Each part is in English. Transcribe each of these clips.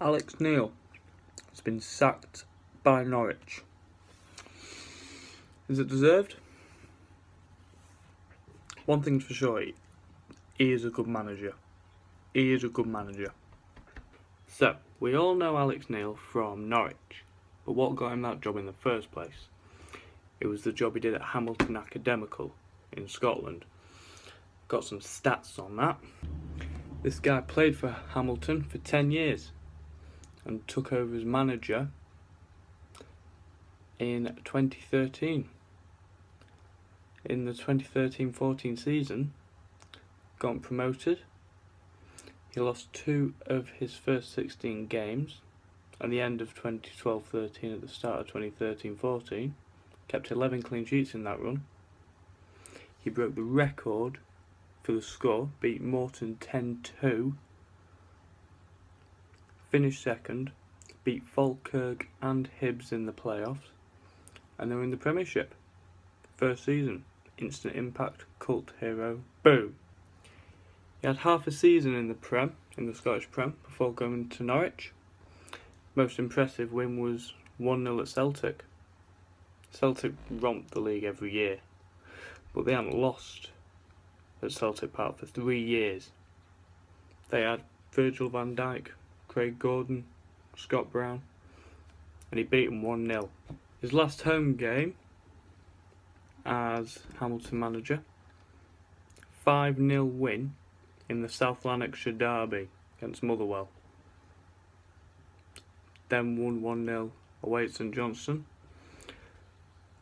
Alex Neil has been sacked by Norwich. Is it deserved? One thing's for sure, he is a good manager. He is a good manager. So, we all know Alex Neil from Norwich, but what got him that job in the first place? It was the job he did at Hamilton Academical in Scotland. Got some stats on that. This guy played for Hamilton for 10 years and took over as manager in 2013. In the 2013-14 season, got promoted. He lost 2 of his first 16 games at the end of 2012-13, at the start of 2013-14. Kept 11 clean sheets in that run. He broke the record for the score, beat Morton 10-2. Finished second, beat Falkirk and Hibs in the playoffs, and they were in the Premiership. First season, instant impact, cult hero, boom. He had half a season in the Scottish Prem, before going to Norwich. Most impressive win was 1-0 at Celtic. Celtic romped the league every year, but they hadn't lost at Celtic Park for 3 years. They had Virgil van Dijk, Craig Gordon, Scott Brown, and he beat them 1-0. His last home game as Hamilton manager, 5-0 win in the South Lanarkshire derby against Motherwell. Then won 1-0 away at St Johnstone,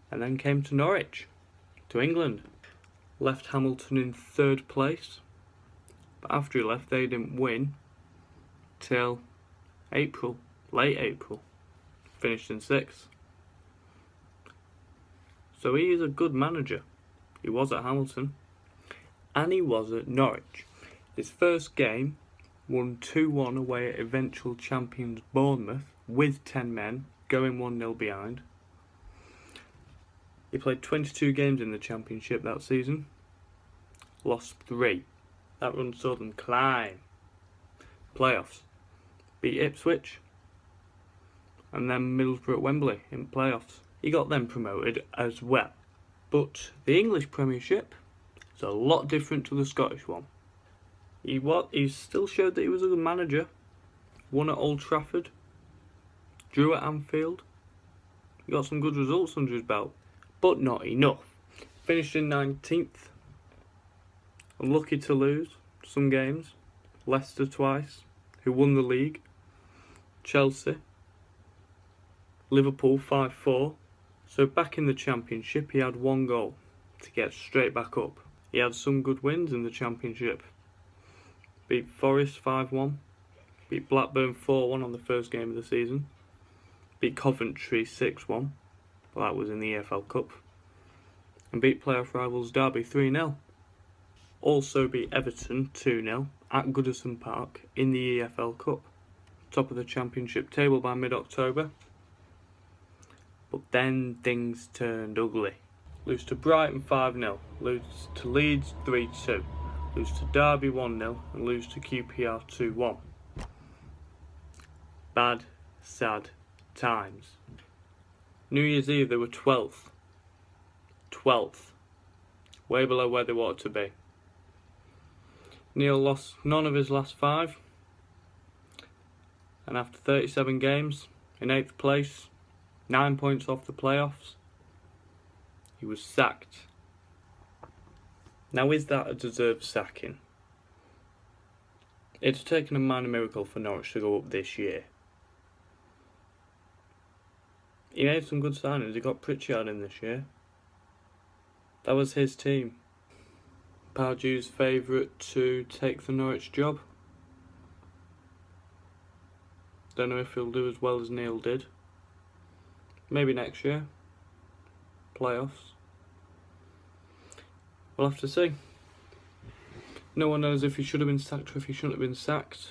and then came to Norwich, to England. Left Hamilton in 3rd place, but after he left they didn't win till April, late April. Finished in 6th. So he is a good manager. He was at Hamilton and he was at Norwich. His first game, won 2-1 away at eventual champions Bournemouth with 10 men, going 1-0 behind. He played 22 games in the Championship that season, lost 3. That run saw them climb playoffs, beat Ipswich and then Middlesbrough at Wembley in playoffs. He got them promoted as well. But the English Premiership is a lot different to the Scottish one. He still showed that he was a good manager. Won at Old Trafford, drew at Anfield. He got some good results under his belt, but not enough. Finished in 19th. Unlucky to lose some games. Leicester twice, who won the league. Chelsea. Liverpool 5-4. So back in the Championship he had 1 goal to get straight back up. He had some good wins in the Championship. Beat Forest 5-1. Beat Blackburn 4-1 on the first game of the season. Beat Coventry 6-1. Well, that was in the EFL Cup. And beat playoff rivals Derby 3-0. Also beat Everton 2-0 at Goodison Park in the EFL Cup. Top of the Championship table by mid-October. But then things turned ugly. Lose to Brighton 5-0. Lose to Leeds 3-2. Lose to Derby 1-0 and lose to QPR 2-1. Bad, sad times. New Year's Eve they were 12th. 12th. Way below where they wanted to be. Neil lost none of his last 5. And after 37 games, in 8th place, 9 points off the playoffs, he was sacked. Now, is that a deserved sacking? It's taken a minor miracle for Norwich to go up this year. He made some good signings. He got Pritchard in this year. That was his team. Pardew's favourite to take the Norwich job. Don't know if he'll do as well as Neil did. Maybe next year. Playoffs. We'll have to see. No one knows if he should have been sacked or if he shouldn't have been sacked,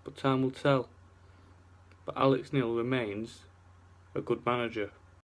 but time will tell. But Alex Neil remains a good manager.